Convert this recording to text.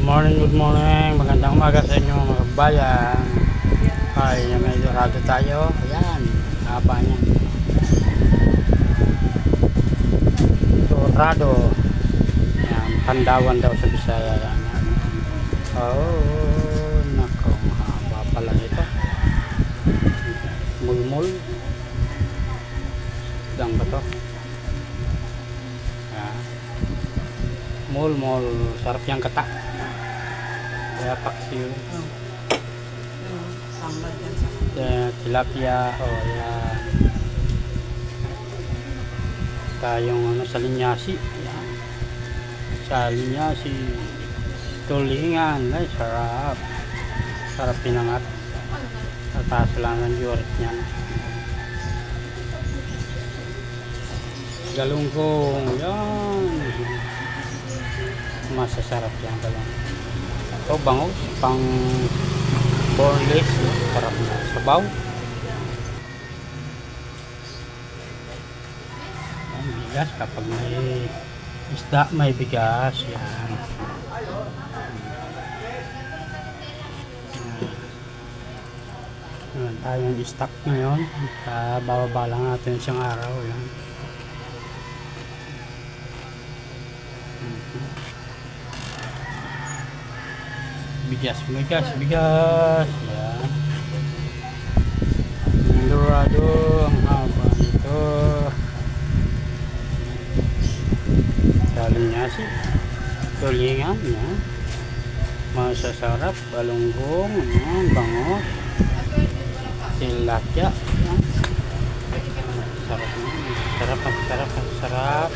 Good morning. Magandang umaga sa inyo mga kabayan. Ay, may dorado tayo. Ayan, haba niya. Dorado. Ayan, Pandawan daw sa Bisaya. Ayan. Oh, nako, haba pala ito. Mulmul. Dang ba to? Ayan. Mulmul. Sarap yang kata. Kaya paksiw. Tilapia. Oh, yan. Tayong ano, sa linyasi. Yan. Sa linyasi. Tulingan. Ay, sarap. Sarap pinangat. Tataas lang ang yurit niyan. Galunggong. Yan. Masasarap yan galunggong. Ito bangus pang boneless, sarap na sabaw. Ang bigas kapag may isda, may bigas yan. Yan tayong stock ngayon. Bababa lang natin isang araw yan. Bigas. Yan. Dorado ang haba nito. Salinyasi. Tulingan yan. Masasarap. Balunggong. Yan. Bangus. Tilapia. Yan. Sarap.